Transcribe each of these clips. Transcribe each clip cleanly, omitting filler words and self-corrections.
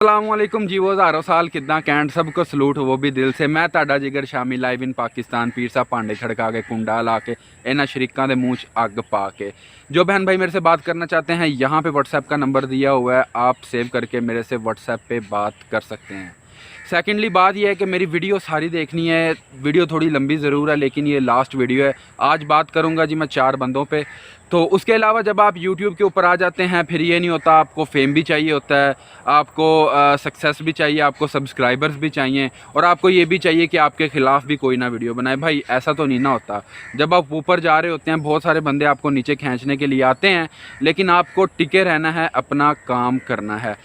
अस्सलामुअलैकुम जी वो हज़ारों साल किदा कैंट सबको सलूट वो भी दिल से मैं ताड़ा जिगर शामी लाइव इन पाकिस्तान पीर साहब भांडे खड़का के कुंडा ला के इन्होंने शरीकों के मूँह अग पा के जो बहन भाई मेरे से बात करना चाहते हैं यहाँ पे व्हाट्सएप का नंबर दिया हुआ है, आप सेव करके मेरे से व्हाट्सएप पे बात कर सकते हैं। सेकेंडली बात यह है कि मेरी वीडियो सारी देखनी है, वीडियो थोड़ी लंबी ज़रूर है लेकिन ये लास्ट वीडियो है। आज बात करूँगा जी मैं 4 बंदों पे। तो उसके अलावा जब आप YouTube के ऊपर आ जाते हैं फिर ये नहीं होता, आपको फेम भी चाहिए होता है, आपको सक्सेस भी चाहिए, आपको सब्सक्राइबर्स भी चाहिए और आपको ये भी चाहिए कि आपके ख़िलाफ़ भी कोई ना वीडियो बनाए। भाई ऐसा तो नहीं ना होता। जब आप ऊपर जा रहे होते हैं बहुत सारे बंदे आपको नीचे खींचने के लिए आते हैं, लेकिन आपको टिके रहना है, अपना काम करना है।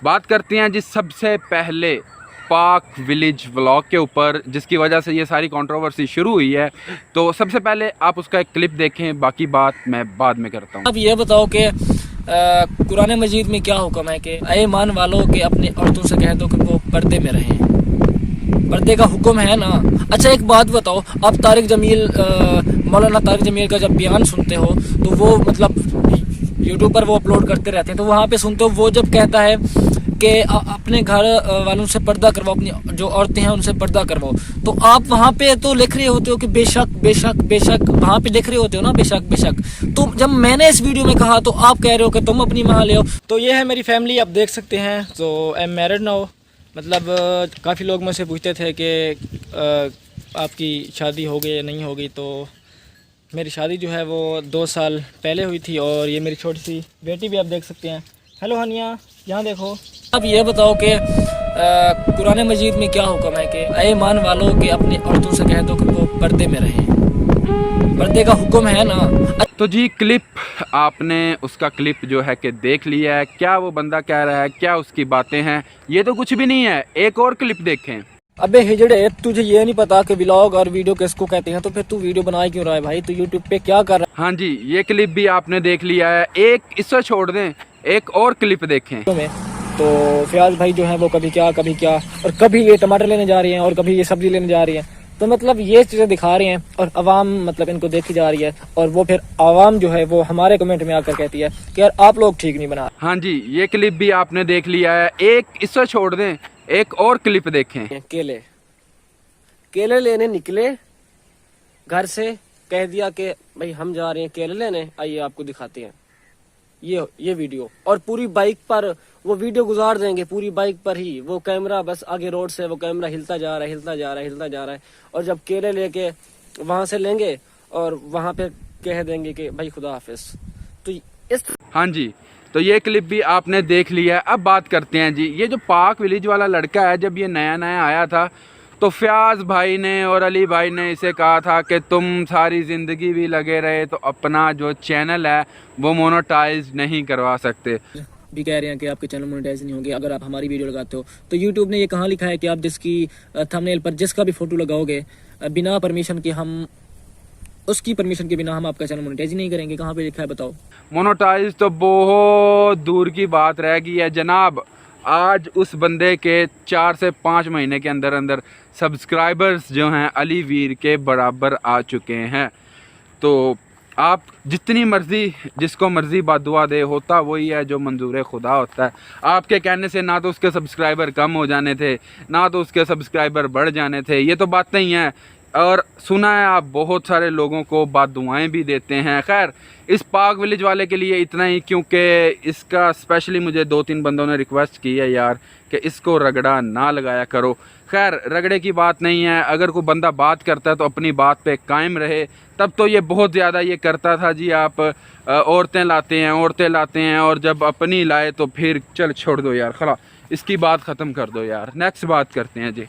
बात करते हैं जी सबसे पहले पाक विलेज व्लॉग के ऊपर, जिसकी वजह से ये सारी कंट्रोवर्सी शुरू हुई है। तो सबसे पहले आप उसका एक क्लिप देखें, बाकी बात मैं बाद में करता हूँ। अब ये बताओ कि कुरान मजीद में क्या हुक्म है कि ऐ ईमान वालों के अपनी औरतों से कह दो कि वो पर्दे में रहें। पर्दे का हुक्म है ना। अच्छा एक बात बताओ, आप तारिक जमील मौलाना तारिक जमील का जब बयान सुनते हो तो वो मतलब यूट्यूब पर वो अपलोड करते रहते हैं, तो वहाँ पे सुनते हो वो जब कहता है कि अपने घर वालों से पर्दा करवाओ, अपनी जो औरतें हैं उनसे पर्दा करवाओ, तो आप वहाँ पे तो लिख रहे होते हो कि बेशक बेशक बेशक, वहाँ पे लिख रहे होते हो ना बेशक बेशक। तो जब मैंने इस वीडियो में कहा तो आप कह रहे हो कि तुम अपनी माँ ले आओ। तो ये है मेरी फैमिली, आप देख सकते हैं। तो आई एम मैरिड नाउ। मतलब काफ़ी लोग मुझसे पूछते थे कि आपकी शादी हो गई या नहीं हो गई। तो मेरी शादी जो है वो 2 साल पहले हुई थी और ये मेरी छोटी सी बेटी भी आप देख सकते हैं। हेलो हनिया, यहाँ देखो। अब ये बताओ कि कुरान मजीद में क्या हुक्म है कि ऐ ईमान वालों के अपनी औरतों से कह दो कि वो पर्दे में रहें। पर्दे का हुक्म है ना। तो जी क्लिप आपने उसका क्लिप जो है कि देख लिया है, क्या वो बंदा कह रहा है, क्या उसकी बातें हैं, ये तो कुछ भी नहीं है। एक और क्लिप देखें। अबे हिजड़े, तुझे ये नहीं पता कि व्लॉग और वीडियो किसको कहते हैं, तो फिर तू वीडियो बना क्यों रहा है भाई? तू यूट्यूब पे क्या कर रहा हाँ जी, ये क्लिप भी आपने देख लिया है। एक इससे छोड़ दें, एक और क्लिप देखें। है? तो फयाज भाई जो है वो कभी क्या और कभी ये टमाटर लेने जा रही हैं और कभी ये सब्जी लेने जा रही हैं। तो मतलब ये चीज़ें दिखा रहे हैं और अवाम मतलब इनको देखी जा रही है, और वो फिर आवाम जो है वो हमारे कमेंट में आकर कहती है कि यार आप लोग ठीक नहीं बना। हाँ जी, ये क्लिप भी आपने देख लिया है। एक इससे छोड़ दें, एक और क्लिप देखें। केले केले लेने निकले घर से, कह दिया कि भाई हम जा रहे हैं केले लेने, आइए आपको दिखाते हैं ये वीडियो। और पूरी बाइक पर वो वीडियो गुजार देंगे, पूरी बाइक पर ही वो कैमरा, बस आगे रोड से वो कैमरा हिलता जा रहा है हिलता जा रहा है हिलता जा रहा है। और जब केले लेके वहां से लेंगे और वहां पे कह देंगे कि भाई खुदा हाफिज। तो इस हाँ जी, तो ये क्लिप भी आपने देख लिया है। अब बात करते हैं जी, ये जो पाक विलेज वाला लड़का है, जब ये नया नया आया था तो फयाज भाई ने और अली भाई ने इसे कहा था कि तुम सारी ज़िंदगी भी लगे रहे तो अपना जो चैनल है वो मोनेटाइज नहीं करवा सकते। भी कह रहे हैं कि आपके चैनल मोनेटाइज नहीं होंगे अगर आप हमारी वीडियो लगाते हो। तो यूट्यूब ने ये कहाँ लिखा है कि आप जिसकी थंबनेल पर जिसका भी फोटो लगाओगे बिना परमिशन के, हम उसकी परमिशन के बिना हम आपका चैनल मोनेटाइज ही नहीं करेंगे? कहाँ पे लिखा है बताओ? मोनेटाइज तो बहुत दूर की बात रह गई है जनाब। आज उस बंदे के 4 से 5 महीने के अंदर अंदर सब्सक्राइबर्स जो हैं अली वीर के बराबर आ चुके हैं। तो आप जितनी मर्ज़ी जिसको मर्ज़ी बददुआ दे, होता वही है जो मंजूर खुदा होता है। आपके कहने से ना तो उसके सब्सक्राइबर कम हो जाने थे, ना तो उसके सब्सक्राइबर बढ़ जाने थे। ये तो बातें ही हैं। और सुना है आप बहुत सारे लोगों को बददुआएं भी देते हैं। खैर, इस पाक विलेज वाले के लिए इतना ही, क्योंकि इसका स्पेशली मुझे 2-3 बंदों ने रिक्वेस्ट की है यार कि इसको रगड़ा ना लगाया करो। खैर, रगड़े की बात नहीं है। अगर कोई बंदा बात करता है तो अपनी बात पे कायम रहे। तब तो ये बहुत ज़्यादा ये करता था जी, आप औरतें लाते हैं और जब अपनी लाए तो फिर चल छोड़ दो यार, खला इसकी बात ख़त्म कर दो यार। नेक्स्ट बात करते हैं जी,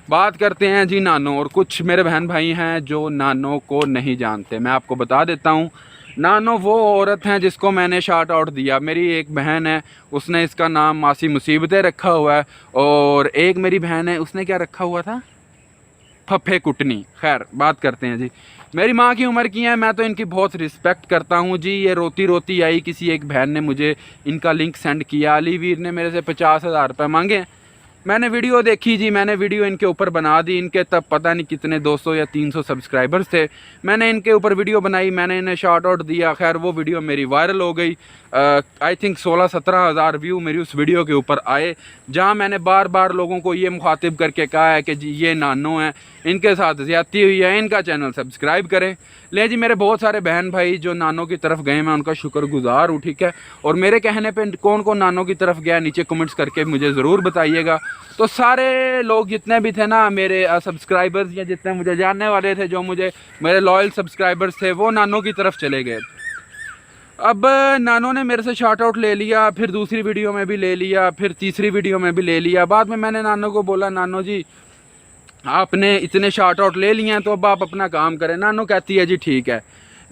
बात करते हैं जी नानो। और कुछ मेरे बहन भाई हैं जो नानो को नहीं जानते। मैं आपको बता देता हूँ, नानो वो औरत हैं जिसको मैंने शार्ट आउट दिया। मेरी एक बहन है, उसने इसका नाम मासी मुसीबतें रखा हुआ है, और एक मेरी बहन है उसने क्या रखा हुआ था, फफे कुटनी। खैर, बात करते हैं जी। मेरी माँ की उम्र की है, मैं तो इनकी बहुत रिस्पेक्ट करता हूँ जी। ये रोती रोती आई, किसी एक बहन ने मुझे इनका लिंक सेंड किया। अली वीर ने मेरे से 50,000 रुपये मांगे। मैंने वीडियो देखी जी, मैंने वीडियो इनके ऊपर बना दी। इनके तब पता नहीं कितने 200 या 300 सब्सक्राइबर्स थे। मैंने इनके ऊपर वीडियो बनाई, मैंने इन्हें शॉर्ट आउट दिया। खैर वो वीडियो मेरी वायरल हो गई। आई थिंक 16-17 हज़ार व्यू मेरी उस वीडियो के ऊपर आए, जहां मैंने बार बार लोगों को ये मुखातिब करके कहा है कि जी ये नानो हैं, इनके साथ ज़्यादती हुई है, इनका चैनल सब्सक्राइब करें। ले जी, मेरे बहुत सारे बहन भाई जो नानो की तरफ गए, मैं उनका शुक्रगुजार हूँ, ठीक है। और मेरे कहने पे कौन कौन नानो की तरफ गया नीचे कमेंट्स करके मुझे ज़रूर बताइएगा। तो सारे लोग जितने भी थे ना मेरे सब्सक्राइबर्स, या जितने मुझे जानने वाले थे, जो मुझे मेरे लॉयल सब्सक्राइबर्स थे, वो नानो की तरफ चले गए। अब नानो ने मेरे से शॉर्ट आउट ले लिया, फिर दूसरी वीडियो में भी ले लिया, फिर तीसरी वीडियो में भी ले लिया। बाद में मैंने नानो को बोला, नानो जी आपने इतने शॉर्ट आउट ले लिए हैं तो अब आप अपना काम करें। नानो कहती है जी ठीक है।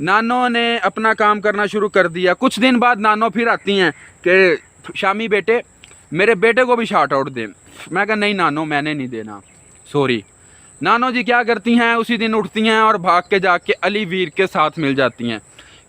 नानो ने अपना काम करना शुरू कर दिया। कुछ दिन बाद नानो फिर आती हैं कि शामी बेटे मेरे बेटे को भी शॉर्ट आउट दें। मैं कहा नहीं नानो, मैंने नहीं देना, सॉरी। नानो जी क्या करती हैं, उसी दिन उठती हैं और भाग के जाके अली वीर के साथ मिल जाती हैं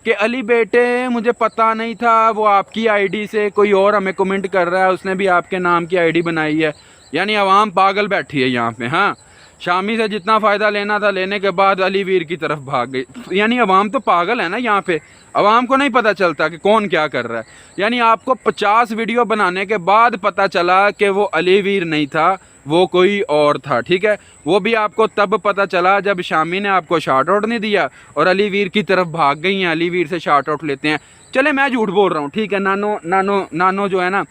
कि अली बेटे मुझे पता नहीं था, वो आपकी आईडी से कोई और हमें कमेंट कर रहा है, उसने भी आपके नाम की आईडी बनाई है। यानी अवाम पागल बैठी है यहाँ पे। हाँ, शामी से जितना फ़ायदा लेना था लेने के बाद अली वीर की तरफ भाग गई। यानी अवाम तो पागल है ना यहाँ पे, अवाम को नहीं पता चलता कि कौन क्या कर रहा है। यानी आपको 50 वीडियो बनाने के बाद पता चला कि वो अली वीर नहीं था, वो कोई और था, ठीक है। वो भी आपको तब पता चला जब शामी ने आपको शॉर्ट आउट नहीं दिया और अली वीर की तरफ भाग गई हैं, अली वीर से शॉर्ट आउट लेते हैं। चले मैं झूठ बोल रहा हूँ, ठीक है। नानो जो है ना,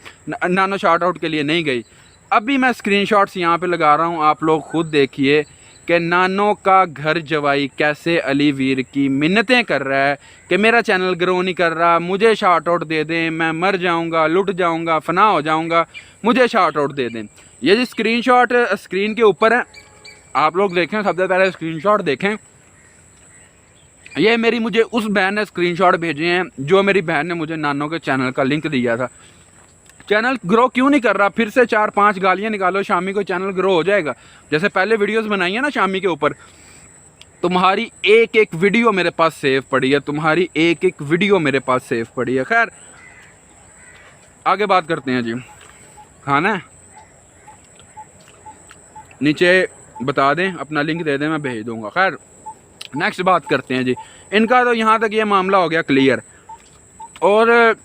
नानो शॉर्ट आउट के लिए नहीं गई। अभी मैं स्क्रीनशॉट्स यहाँ पे लगा रहा हूँ, आप लोग खुद देखिए कि नानो का घर जवाई कैसे अली वीर की मिन्नतें कर रहा है कि मेरा चैनल ग्रो नहीं कर रहा, मुझे शॉर्ट आउट दे दें, मैं मर जाऊँगा, लुट जाऊँगा, फना हो जाऊँगा, मुझे शॉर्ट आउट दे दें। ये जो स्क्रीनशॉट स्क्रीन के ऊपर है, आप लोग देखें, सबसे पहले स्क्रीनशॉट देखें। ये मेरी मुझे उस बहन ने स्क्रीनशॉट भेजे हैं, जो मेरी बहन ने मुझे नानो के चैनल का लिंक दिया था। चैनल ग्रो क्यों नहीं कर रहा, फिर से 4-5 गालियाँ निकालो, शामी को चैनल ग्रो हो जाएगा। जैसे पहले वीडियोस बनाई है ना शामी के ऊपर, तुम्हारी एक एक वीडियो मेरे पास सेव पड़ी है, तुम्हारी एक एक वीडियो मेरे पास सेव पड़ी है। खैर आगे बात करते हैं जी। खाना है नीचे बता दें, अपना लिंक दे दें, मैं भेज दूंगा। खैर नेक्स्ट बात करते हैं जी। इनका तो यहाँ तक ये मामला हो गया क्लियर, और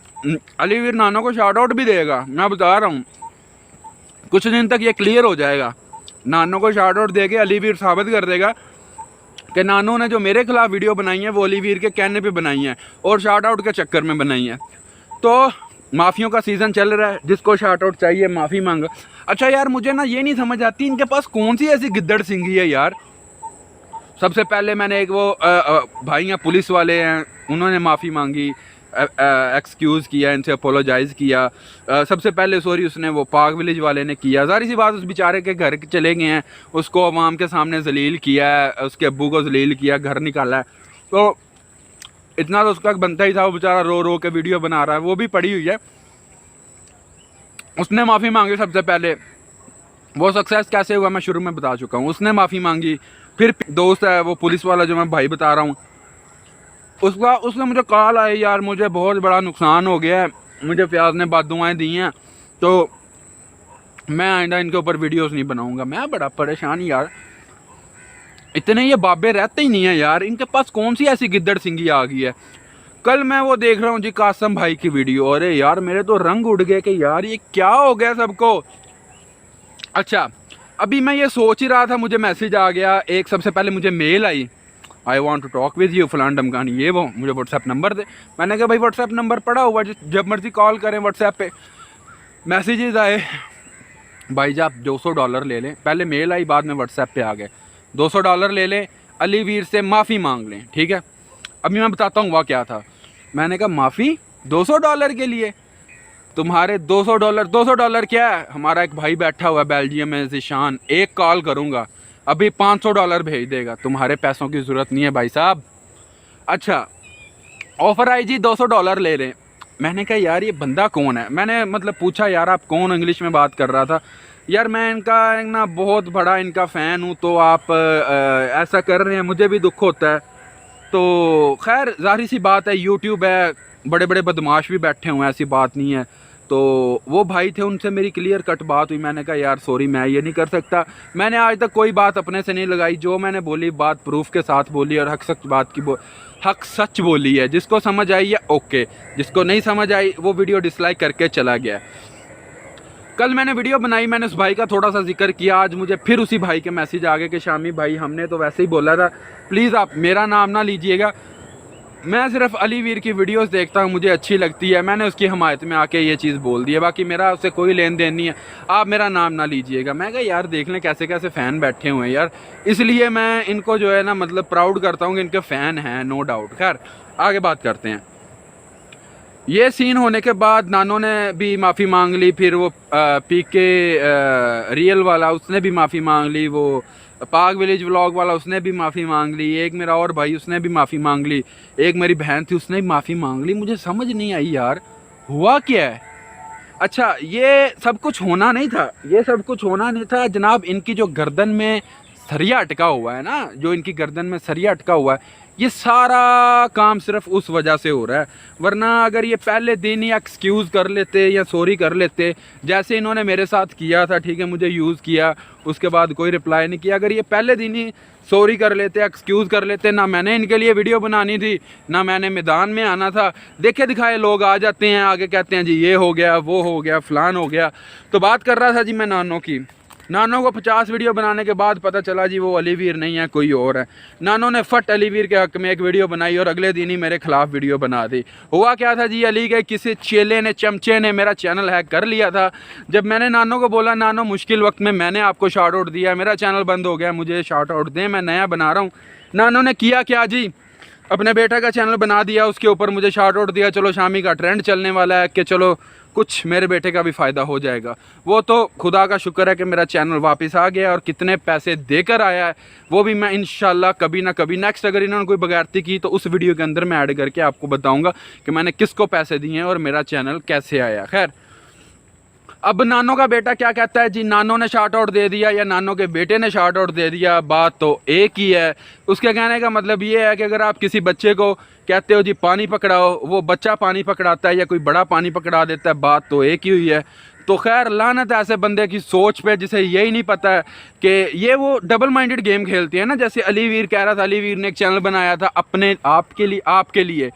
अली वीर नानो को शॉर्ट आउट भी देगा, मैं बता रहा हूँ। कुछ दिन तक ये क्लियर हो जाएगा। नानो को शॉर्ट आउट देके अली वीर साबित कर देगा कि नानो ने जो मेरे खिलाफ वीडियो बनाई है वो अली वीर के कहने पे बनाई है और शॉर्ट आउट के चक्कर में बनाई है। तो माफ़ियों का सीज़न चल रहा है, जिसको शॉर्ट आउट चाहिए माफ़ी मांगा। अच्छा यार, मुझे ना ये नहीं समझ आती इनके पास कौन सी ऐसी गिद्दड़ सिंगी है यार। सबसे पहले मैंने एक वो भाई हैं पुलिस वाले हैं, उन्होंने माफ़ी मांगी, एक्सक्यूज़ किया, इनसे अपोलोजाइज़ किया। सबसे पहले सॉरी उसने वो पाक विलेज वाले ने किया। ज़ाहिर सी बात, उस बेचारे के घर चले गए हैं, उसको अवाम के सामने जलील किया है, उसके अब्बू को जलील किया, घर निकाला है। तो इतना तो उसका बनता ही था। वो बेचारा रो रो के वीडियो बना रहा है, वो भी पड़ी हुई है। उसने माफ़ी मांगी सबसे पहले। वो सक्सेस कैसे हुआ मैं शुरू में बता चुका हूँ। उसने माफ़ी मांगी, फिर दोस्त है वो पुलिस वाला जो मैं भाई बता रहा हूँ, उसने मुझे कॉल आई, यार मुझे बहुत बड़ा नुकसान हो गया है, मुझे फयाज ने बददुआएं दी हैं, तो मैं आइंदा इनके ऊपर वीडियोस नहीं बनाऊंगा। मैं बड़ा परेशान यार, इतने ये बाबे रहते ही नहीं है यार, इनके पास कौन सी ऐसी गिद्दड़ सिंगी आ गई है। कल मैं वो देख रहा हूँ जी कासम भाई की वीडियो, अरे यार मेरे तो रंग उड़ गए कि यार ये क्या हो गया सबको। अच्छा, अभी मैं ये सोच ही रहा था, मुझे मैसेज आ गया एक, सबसे पहले मुझे मेल आई, I want to talk with you फलान डमकानी, ये वो मुझे व्हाट्सएप नंबर दे। मैंने कहा भाई व्हाट्सएप नंबर पड़ा हुआ, जब मर्जी कॉल करें व्हाट्सएप पे। मैसेजेस आए, भाई जी आप $200 ले लें। पहले मेल आई, बाद में व्हाट्सएप पे आ गए, $200 ले लें, अली वीर से माफ़ी मांग लें, ठीक है। अभी मैं बताता हूँ वह क्या था। मैंने कहा माफ़ी $200 के लिए? तुम्हारे $200 क्या है, हमारा एक भाई बैठा हुआ है बेल्जियम में, ज़िशान, एक कॉल करूँगा अभी $500 भेज देगा, तुम्हारे पैसों की ज़रूरत नहीं है भाई साहब। अच्छा, ऑफ़र आई जी $200 ले लें। मैंने कहा यार ये बंदा कौन है, मैंने मतलब पूछा यार आप कौन, इंग्लिश में बात कर रहा था। यार मैं इनका ना बहुत बड़ा इनका फ़ैन हूँ, तो आप ऐसा कर रहे हैं, मुझे भी दुख होता है। तो खैर जाहिर सी बात है, यूट्यूब है, बड़े बड़े बदमाश भी बैठे हुए हैं, ऐसी बात नहीं है। तो वो भाई थे, उनसे मेरी क्लियर कट बात हुई। मैंने कहा यार सॉरी, मैं ये नहीं कर सकता। मैंने आज तक कोई बात अपने से नहीं लगाई, जो मैंने बोली बात प्रूफ के साथ बोली और हक सच बोली है। जिसको समझ आई है ओके, जिसको नहीं समझ आई वो वीडियो डिसलाइक करके चला गया। कल मैंने वीडियो बनाई, मैंने उस भाई का थोड़ा सा जिक्र किया, आज मुझे फिर उसी भाई के मैसेज आ गए कि शामी भाई हमने तो वैसे ही बोला था, प्लीज़ आप मेरा नाम ना लीजिएगा, मैं सिर्फ अली वीर की वीडियोस देखता हूँ, मुझे अच्छी लगती है, मैंने उसकी हमायत में आके ये चीज़ बोल दी है, बाकी मेरा उससे कोई लेन देन नहीं है, आप मेरा नाम ना लीजिएगा। मैं कहा यार देख लें कैसे कैसे फ़ैन बैठे हुए हैं यार, इसलिए मैं इनको जो है ना मतलब प्राउड करता हूँ कि इनके फ़ैन हैं, नो डाउट। खैर आगे बात करते हैं। ये सीन होने के बाद नानो ने भी माफ़ी मांग ली, फिर वो पीके रियल वाला उसने भी माफ़ी मांग ली, वो पाक विलेज व्लॉग वाला उसने भी माफ़ी मांग ली, एक मेरा और भाई उसने भी माफ़ी मांग ली, एक मेरी बहन थी उसने भी माफ़ी मांग ली। मुझे समझ नहीं आई यार हुआ क्या है। अच्छा ये सब कुछ होना नहीं था, ये सब कुछ होना नहीं था जनाब। इनकी जो गर्दन में सरिया अटका हुआ है ना, जो इनकी गर्दन में सरिया अटका हुआ है, ये सारा काम सिर्फ उस वजह से हो रहा है। वरना अगर ये पहले दिन ही एक्सक्यूज़ कर लेते या सॉरी कर लेते, जैसे इन्होंने मेरे साथ किया था, ठीक है, मुझे यूज़ किया, उसके बाद कोई रिप्लाई नहीं किया, अगर ये पहले दिन ही सॉरी कर लेते, एक्सक्यूज़ कर लेते, ना मैंने इनके लिए वीडियो बनानी थी, ना मैंने मैदान में आना था। देखे दिखाए लोग आ जाते हैं, आगे कहते हैं जी ये हो गया, वो हो गया, फलान हो गया। तो बात कर रहा था जी मैं नानो की। नानो को 50 वीडियो बनाने के बाद पता चला जी वो अली वीर नहीं है, कोई और है। नानो ने फट अली वीर के हक में एक वीडियो बनाई और अगले दिन ही मेरे खिलाफ वीडियो बना दी। हुआ क्या था जी, अली के किसी चेले ने, चमचे ने मेरा चैनल हैक कर लिया था। जब मैंने नानो को बोला नानो मुश्किल वक्त में मैंने आपको शार्ट आउट दिया, मेरा चैनल बंद हो गया, मुझे शार्ट आउट दें, मैं नया बना रहा हूँ। नानो ने किया क्या जी, अपने बेटा का चैनल बना दिया, उसके ऊपर मुझे शार्ट आउट दिया। चलो शामी का ट्रेंड चलने वाला है कि चलो कुछ मेरे बेटे का भी फ़ायदा हो जाएगा। वो तो खुदा का शुक्र है कि मेरा चैनल वापस आ गया और कितने पैसे देकर आया है वो भी मैं इंशाल्लाह कभी ना कभी नेक्स्ट, अगर इन्होंने कोई बगैरती की तो उस वीडियो के अंदर मैं ऐड करके आपको बताऊंगा कि मैंने किसको पैसे दिए हैं और मेरा चैनल कैसे आया। खैर अब नानो का बेटा क्या कहता है जी, नानो ने शार्ट आउट दे दिया या नानो के बेटे ने शार्ट आउट दे दिया, बात तो एक ही है। उसके कहने का मतलब ये है कि अगर आप किसी बच्चे को कहते हो जी पानी पकड़ाओ, वो बच्चा पानी पकड़ाता है या कोई बड़ा पानी पकड़ा देता है, बात तो एक ही हुई है। तो खैर लानत ऐसे बंदे की सोच पे जिसे यही नहीं पता है कि ये वो डबल माइंडेड गेम खेलती है ना। जैसे अली वीर कह रहा था, अली वीर ने एक चैनल बनाया था अपने आपके लिए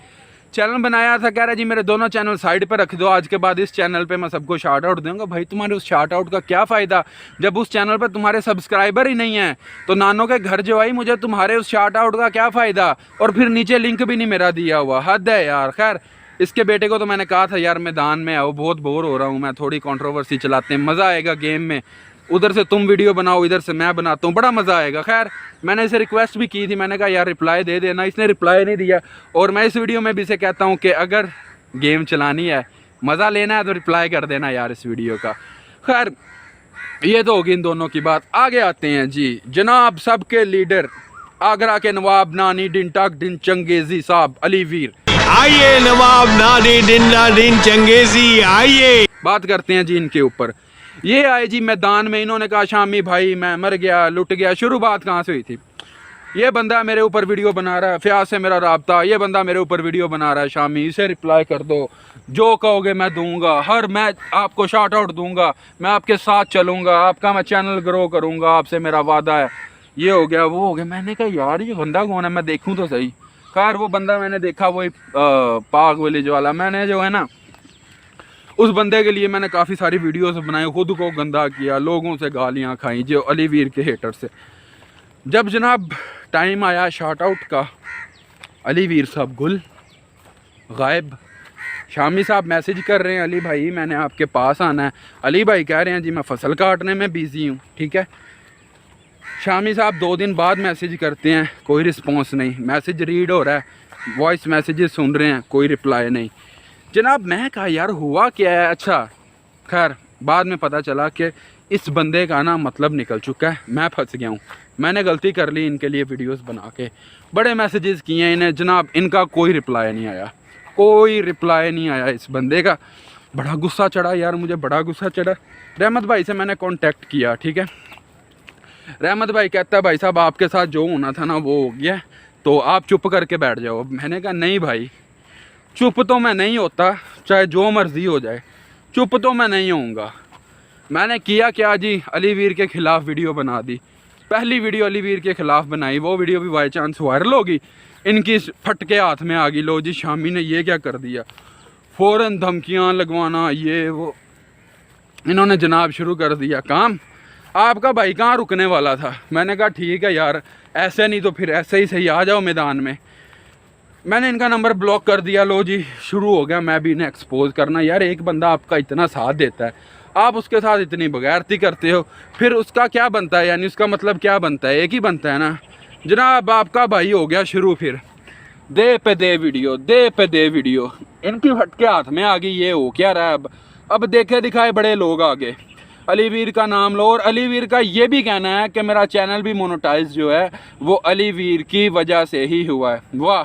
चैनल बनाया था, कह रहा जी मेरे दोनों चैनल साइड पे रख दो, आज के बाद इस चैनल पे मैं सबको शार्ट आउट दूंगा। भाई तुम्हारे उस शार्ट आउट का क्या फ़ायदा जब उस चैनल पे तुम्हारे सब्सक्राइबर ही नहीं हैं। तो नानो के घर जो आई, मुझे तुम्हारे उस शार्ट आउट का क्या फ़ायदा, और फिर नीचे लिंक भी नहीं मेरा दिया हुआ, हद है यार। खैर इसके बेटे को तो मैंने कहा था यार मैदान में आओ, बहुत बोर हो रहा हूँ मैं, थोड़ी कंट्रोवर्सी चलाते हैं, मज़ा आएगा गेम में, उधर से तुम वीडियो बनाओ, इधर से मैं बनाता हूँ, बड़ा मज़ा आएगा। खैर मैंने इसे रिक्वेस्ट भी की थी, मैंने कहा यार रिप्लाई दे देना, इसने रिप्लाई नहीं दिया। और मैं इस वीडियो में भी इसे कहता हूँ कि अगर गेम चलानी है, मज़ा लेना है तो रिप्लाई कर देना यार इस वीडियो का। खैर ये तो होगी इन दोनों की बात। आगे आते हैं जी, जनाब सबके लीडर आगरा के नवाब नानी दिन टक दिन चंगेज़ी साहब अली वीर, आइए नवाब नानी दिन चंगेज़ी आइए। बात करते हैं जी इनके ऊपर। ये आए जी मैदान में, इन्होंने कहा शामी भाई मैं मर गया, लुट गया। शुरू बात कहाँ से हुई थी, ये बंदा मेरे ऊपर वीडियो बना रहा है, फ्याज से मेरा राब्ता, ये बंदा मेरे ऊपर वीडियो बना रहा है, शामी इसे रिप्लाई कर दो, जो कहोगे मैं दूंगा, मैं आपको शार्ट आउट दूंगा, मैं आपके साथ चलूँगा, आपका मैं चैनल ग्रो करूँगा, आपसे मेरा वादा है। ये हो गया वो हो गया। मैंने कहा यार ये बंदा कौन है, मैं देखूँ तो सही। खैर वो बंदा मैंने देखा, वही पाक विलेज वाला। मैंने जो है ना उस बंदे के लिए मैंने काफ़ी सारी वीडियोस बनाई, खुद को गंदा किया, लोगों से गालियां खाई जो अली वीर के हेटर से। जब जनाब टाइम आया शार्ट आउट का, अली वीर साहब गुल गायब। शामी साहब मैसेज कर रहे हैं अली भाई मैंने आपके पास आना है। अली भाई कह रहे हैं जी मैं फसल काटने में बिज़ी हूँ, ठीक है। शामी साहब 2 दिन बाद मैसेज करते हैं, कोई रिस्पॉन्स नहीं। मैसेज रीड हो रहा है, वॉइस मैसेजेस सुन रहे हैं, कोई रिप्लाई नहीं। जनाब मैं कहा यार हुआ क्या है। अच्छा खैर बाद में पता चला कि इस बंदे का ना मतलब निकल चुका है, मैं फंस गया हूँ, मैंने गलती कर ली इनके लिए वीडियोस बना के। बड़े मैसेजेस किए हैं इन्हें जनाब, इनका कोई रिप्लाई नहीं आया, कोई रिप्लाई नहीं आया इस बंदे का। बड़ा गुस्सा चढ़ा यार मुझे, बड़ा गुस्सा चढ़ा। रहमत भाई से मैंने कांटेक्ट किया, ठीक है। रहमत भाई कहता है भाई साहब आपके साथ जो होना था ना वो हो गया, तो आप चुप करके बैठ जाओ। मैंने कहा नहीं भाई चुप तो मैं नहीं होता, चाहे जो मर्ज़ी हो जाए। चुप तो मैं नहीं होऊंगा। मैंने किया क्या जी, अली वीर के ख़िलाफ़ वीडियो बना दी। पहली वीडियो अली वीर के ख़िलाफ़ बनाई, वो वीडियो भी बाई चांस वायरल होगी, इनकी फट के हाथ में आ गई, लो जी शामी ने ये क्या कर दिया, फ़ौरन धमकियाँ लगवाना ये वो, इन्होंने जनाब शुरू कर दिया काम। आपका भाई कहाँ रुकने वाला था। मैंने कहा ठीक है यार, ऐसे नहीं तो फिर ऐसे ही सही, आ जाओ मैदान में। मैंने इनका नंबर ब्लॉक कर दिया, लो जी शुरू हो गया मैं भी इन्हें एक्सपोज करना। यार एक बंदा आपका इतना साथ देता है, आप उसके साथ इतनी बगैरती करते हो, फिर उसका क्या बनता है, यानी उसका मतलब क्या बनता है, एक ही बनता है ना जनाब। आपका भाई हो गया शुरू, फिर दे पे दे वीडियो, दे पे दे वीडियो, इनकी हटके हाथ में आ गई। ये हो क्या रहा है अब देखे दिखाए बड़े लोग आगे अली वीर का नाम लो। और अली वीर का ये भी कहना है कि मेरा चैनल भी मोनेटाइज जो है वो अली वीर की वजह से ही हुआ है। वाह,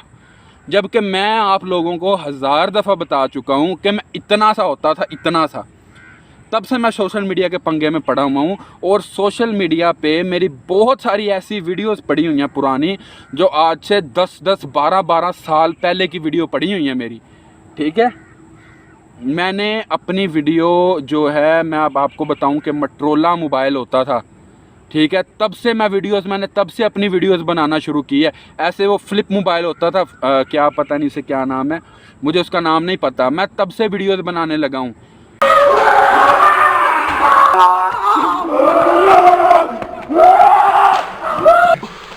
जबकि मैं आप लोगों को 1000 दफ़ा बता चुका हूँ कि मैं इतना सा होता था, इतना सा। तब से मैं सोशल मीडिया के पंगे में पड़ा हुआ हूँ, और सोशल मीडिया पे मेरी बहुत सारी ऐसी वीडियोस पड़ी हुई हैं पुरानी, जो आज से 10-10, 12-12 साल पहले की वीडियो पड़ी हुई हैं मेरी। ठीक है, मैंने अपनी वीडियो जो है, मैं अब आपको बताऊं कि मोटरोला मोबाइल होता था, ठीक है, तब से मैं मैंने तब से अपनी वीडियोस बनाना शुरू की है। ऐसे वो फ्लिप मोबाइल होता था, क्या पता नहीं उसे क्या नाम है, मुझे उसका नाम नहीं पता, मैं तब से वीडियोस बनाने लगा हूँ।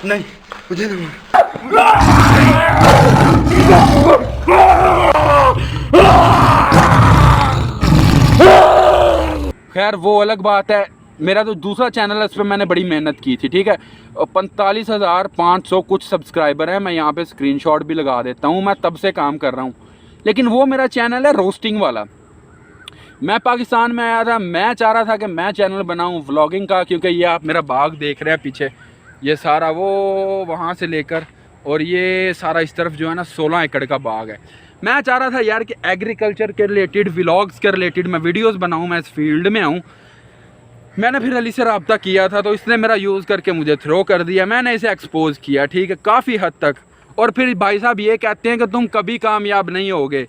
नहीं, मुझे नहीं। खैर वो अलग बात है। मेरा जो दूसरा चैनल है उस पर मैंने बड़ी मेहनत की थी, ठीक है। 45,500 कुछ सब्सक्राइबर हैं, मैं यहाँ पे स्क्रीनशॉट भी लगा देता हूँ, मैं तब से काम कर रहा हूँ। लेकिन वो मेरा चैनल है रोस्टिंग वाला। मैं पाकिस्तान में आया था, मैं चाह रहा था कि मैं चैनल बनाऊँ व्लॉगिंग का, क्योंकि ये आप मेरा बाग देख रहे हैं पीछे, ये सारा वो वहाँ से लेकर और ये सारा इस तरफ जो है ना 16 एकड़ का बाग है। मैं चाह रहा था यार कि एग्रीकल्चर के रिलेटेड, व्लॉग्स के रिलेटेड मैं वीडियोस बनाऊं, मैं इस फील्ड में आऊं। मैंने फिर अली से रब्ता किया था, तो इसने मेरा यूज़ करके मुझे थ्रो कर दिया, मैंने इसे एक्सपोज किया, ठीक है, काफ़ी हद तक। और फिर भाई साहब ये कहते हैं कि तुम कभी कामयाब नहीं होगे।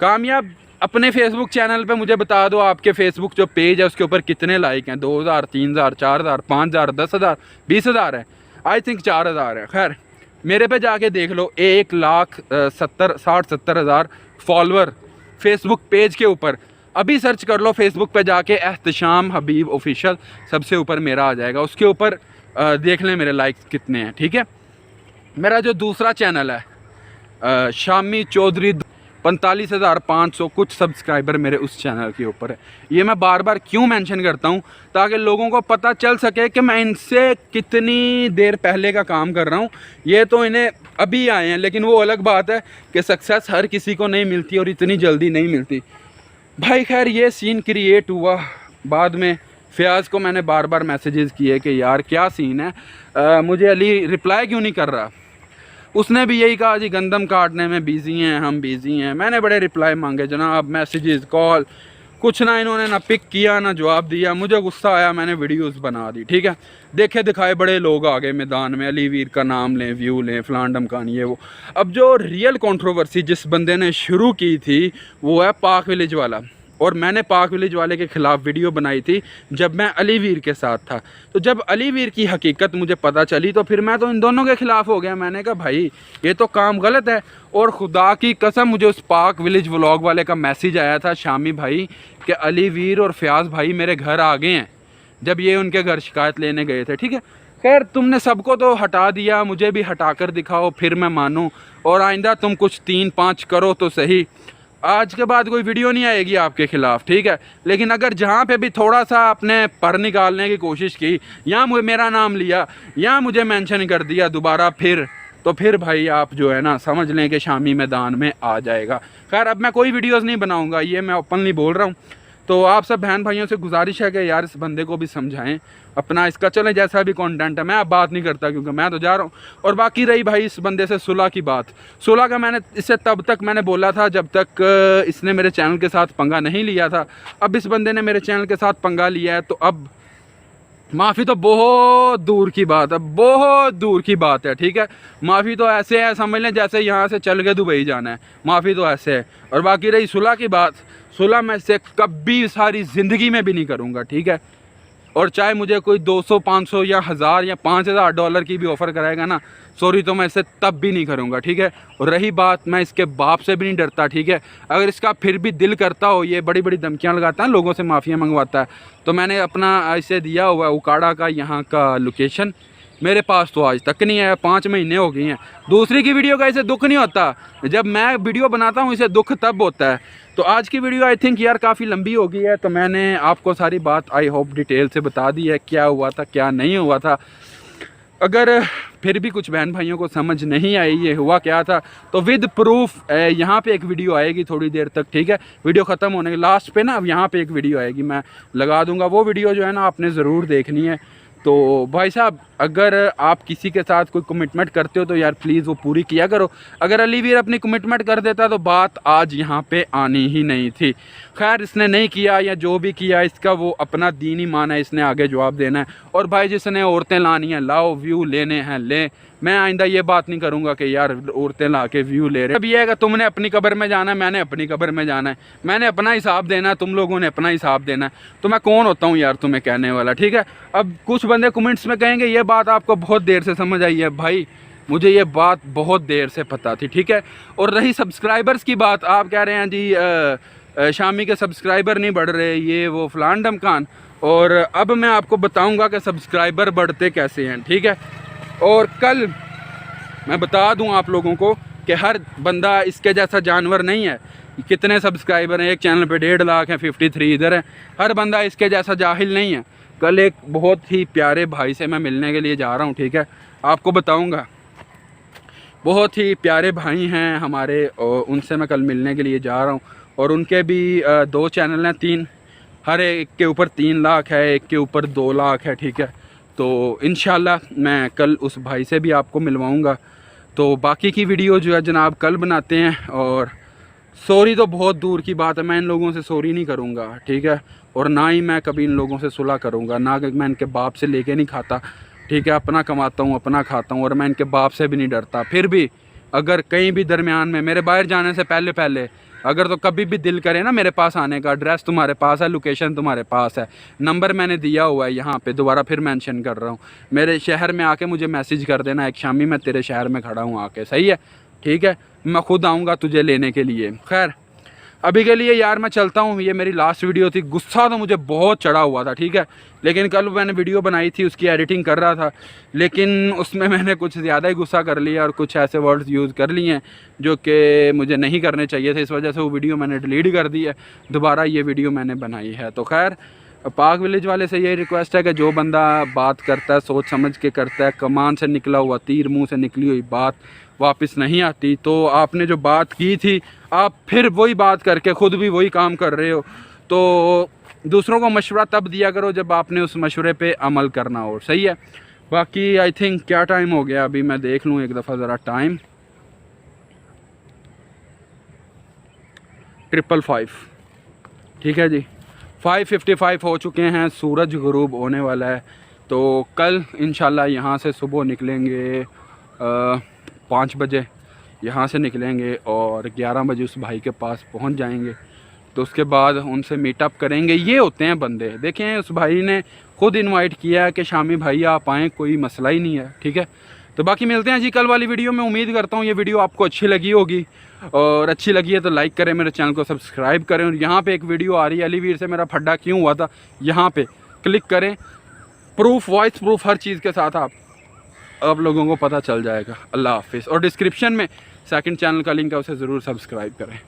कामयाब अपने फेसबुक चैनल पे मुझे बता दो, आपके फेसबुक जो पेज है उसके ऊपर कितने लाइक हैं? 2000, 3000, 4000, 5000, 10,000, 20,000 है, आई थिंक 4000 है। खैर मेरे पे जाके देख लो, 1,60,000 फॉलोअर फेसबुक पेज के ऊपर। अभी सर्च कर लो फेसबुक पे जाके, एहतशाम हबीब ऑफिशियल, सबसे ऊपर मेरा आ जाएगा, उसके ऊपर देख लें मेरे लाइक्स कितने हैं, ठीक है। मेरा जो दूसरा चैनल है शामी चौधरी, 45,500 कुछ सब्सक्राइबर मेरे उस चैनल के ऊपर है। ये मैं बार बार क्यों मेंशन करता हूँ, ताकि लोगों को पता चल सके कि मैं इनसे कितनी देर पहले का काम कर रहा हूँ। ये तो इन्हें अभी आए हैं, लेकिन वो अलग बात है कि सक्सेस हर किसी को नहीं मिलती और इतनी जल्दी नहीं मिलती भाई। खैर ये सीन क्रिएट हुआ, बाद में फ़याज़ को मैंने बार बार मैसेजेस किए कि यार क्या सीन है, मुझे अली रिप्लाई क्यों नहीं कर रहा। उसने भी यही कहा जी गंदम काटने में बिज़ी हैं, हम बिज़ी हैं। मैंने बड़े रिप्लाई मांगे जनाब, मैसेजेस, कॉल, कुछ ना इन्होंने ना पिक किया ना जवाब दिया। मुझे गुस्सा आया, मैंने वीडियोस बना दी, ठीक है। देखे दिखाए बड़े लोग आ गए मैदान में, अली वीर का नाम लें, व्यू लें, फलान ढमकान ये वो। अब जो रियल कंट्रोवर्सी जिस बंदे ने शुरू की थी वो है पाक विलेज वाला, और मैंने पाक विलेज वाले के ख़िलाफ़ वीडियो बनाई थी जब मैं अली वीर के साथ था। तो जब अली वीर की हकीकत मुझे पता चली तो फिर मैं तो इन दोनों के ख़िलाफ़ हो गया। मैंने कहा भाई ये तो काम गलत है। और खुदा की कसम मुझे उस पाक विलेज व्लॉग वाले का मैसेज आया था शामी भाई कि अली वीर और फ़याज़ भाई मेरे घर आ गए हैं, जब ये उनके घर शिकायत लेने गए थे, ठीक है। खैर तुमने सबको तो हटा दिया, मुझे भी हटा कर दिखाओ फिर मैं मानूँ, और आइंदा तुम कुछ 3-5 करो तो सही। आज के बाद कोई वीडियो नहीं आएगी आपके ख़िलाफ़, ठीक है। लेकिन अगर जहाँ पे भी थोड़ा सा अपने पर निकालने की कोशिश की, या मेरा नाम लिया या मुझे मेंशन कर दिया दोबारा तो फिर भाई आप जो है ना समझ लें कि शामी मैदान में आ जाएगा। खैर अब मैं कोई वीडियोस नहीं बनाऊंगा, ये मैं ओपनली बोल रहा हूँ। तो आप सब बहन भाइयों से गुजारिश है कि यार इस बंदे को भी समझाएं अपना, इसका चलें जैसा भी कंटेंट है। मैं अब बात नहीं करता क्योंकि मैं तो जा रहा हूँ। और बाकी रही भाई इस बंदे से सुलह की बात, सुलह का मैंने इससे तब तक मैंने बोला था जब तक इसने मेरे चैनल के साथ पंगा नहीं लिया था। अब इस बंदे ने मेरे चैनल के साथ पंगा लिया है, तो अब माफ़ी तो बहुत दूर की बात है, बहुत दूर की बात है, ठीक है। माफ़ी तो ऐसे है, समझ लें जैसे यहाँ से चल के दुबई जाना है, माफ़ी तो ऐसे है। और बाकी रही सुलह की बात, सुलह मैं इससे कभी सारी ज़िंदगी में भी नहीं करूँगा, ठीक है। और चाहे मुझे कोई 200, 500 या 1000 या $5000 की भी ऑफ़र कराएगा ना, सॉरी तो मैं इससे तब भी नहीं करूँगा, ठीक है। और रही बात, मैं इसके बाप से भी नहीं डरता, ठीक है। अगर इसका फिर भी दिल करता हो, ये बड़ी बड़ी धमकियाँ लगाता है, लोगों से माफ़िया मंगवाता है, तो मैंने अपना इसे दिया हुआ है उकाड़ा का यहाँ का लोकेशन, मेरे पास तो आज तक नहीं आया, 5 महीने हो गए हैं। दूसरी की वीडियो का इसे दुख नहीं होता, जब मैं वीडियो बनाता हूँ इसे दुख तब होता है। तो आज की वीडियो आई थिंक यार काफ़ी लंबी हो गई है, तो मैंने आपको सारी बात आई होप डिटेल से बता दी है, क्या हुआ था क्या नहीं हुआ था। अगर फिर भी कुछ बहन भाइयों को समझ नहीं आई ये हुआ क्या था, तो विद प्रूफ यहाँ पे एक वीडियो आएगी थोड़ी देर तक, ठीक है। वीडियो ख़त्म होने के लास्ट पे ना अब यहाँ पे एक वीडियो आएगी, मैं लगा दूँगा। वो वीडियो जो है ना आपने ज़रूर देखनी है। तो भाई साहब, अगर आप किसी के साथ कोई कमिटमेंट करते हो तो यार प्लीज़ वो पूरी किया करो। अगर अली वीर अपनी कमिटमेंट कर देता तो बात आज यहाँ पे आनी ही नहीं थी। खैर इसने नहीं किया, या जो भी किया इसका वो अपना दीन ही मान है, इसने आगे जवाब देना है। और भाई जिसने औरतें लानी हैं लाओ, व्यू लेने हैं ले। मैं आइंदा ये बात नहीं करूँगा कि यार औरतें ला के व्यू ले रहे हैं। अब ये है कि तुमने अपनी कब्र में जाना है, मैंने अपनी कब्र में जाना है, मैंने अपना हिसाब देना है, तुम लोगों ने अपना हिसाब देना है। तो मैं कौन होता हूँ यार तुम्हें कहने वाला, ठीक है। अब कुछ बंदे कमेंट्स में कहेंगे ये बात आपको बहुत देर से समझ आई है। भाई मुझे ये बात बहुत देर से पता थी, ठीक है। और रही सब्सक्राइबर्स की बात, आप कह रहे हैं जी शामी के सब्सक्राइबर नहीं बढ़ रहे, ये वो फलान ढमकान। और अब मैं आपको बताऊँगा कि सब्सक्राइबर बढ़ते कैसे हैं, ठीक है। और कल मैं बता दूं आप लोगों को कि हर बंदा इसके जैसा जानवर नहीं है। कितने सब्सक्राइबर हैं, एक चैनल पे 1.5 लाख हैं, 53 इधर है। हर बंदा इसके जैसा जाहिल नहीं है। कल एक बहुत ही प्यारे भाई से मैं मिलने के लिए जा रहा हूं, ठीक है, आपको बताऊंगा। बहुत ही प्यारे भाई हैं हमारे, और उनसे मैं कल मिलने के लिए जा रहा हूं। और उनके भी 2 चैनल हैं, 3, हर एक के ऊपर 3 लाख है, एक के ऊपर 2 लाख है, ठीक है। तो इंशाल्लाह मैं कल उस भाई से भी आपको मिलवाऊंगा। तो बाकी की वीडियो जो है जनाब कल बनाते हैं। और सॉरी तो बहुत दूर की बात है, मैं इन लोगों से सॉरी नहीं करूंगा, ठीक है। और ना ही मैं कभी इन लोगों से सुलह करूंगा, ना कि मैं इनके बाप से लेके नहीं खाता, ठीक है। अपना कमाता हूँ, अपना खाता हूँ, और मैं इनके बाप से भी नहीं डरता। फिर भी अगर कहीं भी दरमियान में मेरे बाहर जाने से पहले अगर तो कभी भी दिल करे ना मेरे पास आने का, एड्रेस तुम्हारे पास है, लोकेशन तुम्हारे पास है, नंबर मैंने दिया हुआ है यहाँ पे, दोबारा फिर मेंशन कर रहा हूँ। मेरे शहर में आके मुझे मैसेज कर देना, एक शामी मैं तेरे शहर में खड़ा हूँ आके, सही है, ठीक है। मैं खुद आऊँगा तुझे लेने के लिए। खैर अभी के लिए यार मैं चलता हूँ, ये मेरी लास्ट वीडियो थी। गुस्सा तो मुझे बहुत चढ़ा हुआ था, ठीक है। लेकिन कल मैंने वीडियो बनाई थी, उसकी एडिटिंग कर रहा था, लेकिन उसमें मैंने कुछ ज़्यादा ही गुस्सा कर लिया और कुछ ऐसे वर्ड्स यूज़ कर लिए हैं जो कि मुझे नहीं करने चाहिए थे। इस वजह से वो वीडियो मैंने डिलीट कर दी है, दोबारा ये वीडियो मैंने बनाई है। तो खैर पाक विलेज वाले से यही रिक्वेस्ट है कि जो बंदा बात करता है सोच समझ के करता है, कमान से निकला हुआ तीर, मुंह से निकली हुई बात वापस नहीं आती। तो आपने जो बात की थी, आप फिर वही बात करके ख़ुद भी वही काम कर रहे हो। तो दूसरों को मशवरा तब दिया करो जब आपने उस मशवरे पे अमल करना हो, सही है। बाकी आई थिंक क्या टाइम हो गया, अभी मैं देख लूँ एक दफ़ा ज़रा टाइम, 555, ठीक है जी, 5:55 हो चुके हैं, सूरज गुरूब होने वाला है। तो कल इंशाल्लाह यहाँ से सुबह निकलेंगे 5 बजे यहाँ से निकलेंगे और 11 बजे उस भाई के पास पहुँच जाएंगे। तो उसके बाद उनसे मीटअप करेंगे। ये होते हैं बंदे, देखें उस भाई ने खुद इनवाइट किया है कि शामी भाई आप आएँ, कोई मसला ही नहीं है, ठीक है। तो बाकी मिलते हैं जी कल वाली वीडियो में। उम्मीद करता हूँ ये वीडियो आपको अच्छी लगी होगी, और अच्छी लगी है तो लाइक करें, मेरे चैनल को सब्सक्राइब करें। और यहाँ पे एक वीडियो आ रही है अली वीर से मेरा फड्डा क्यों हुआ था, यहाँ पे क्लिक करें, प्रूफ, वॉइस प्रूफ हर चीज़ के साथ आप लोगों को पता चल जाएगा। अल्लाह हाफिज़। और डिस्क्रिप्शन में सेकंड चैनल का लिंक है, उसे ज़रूर सब्सक्राइब करें।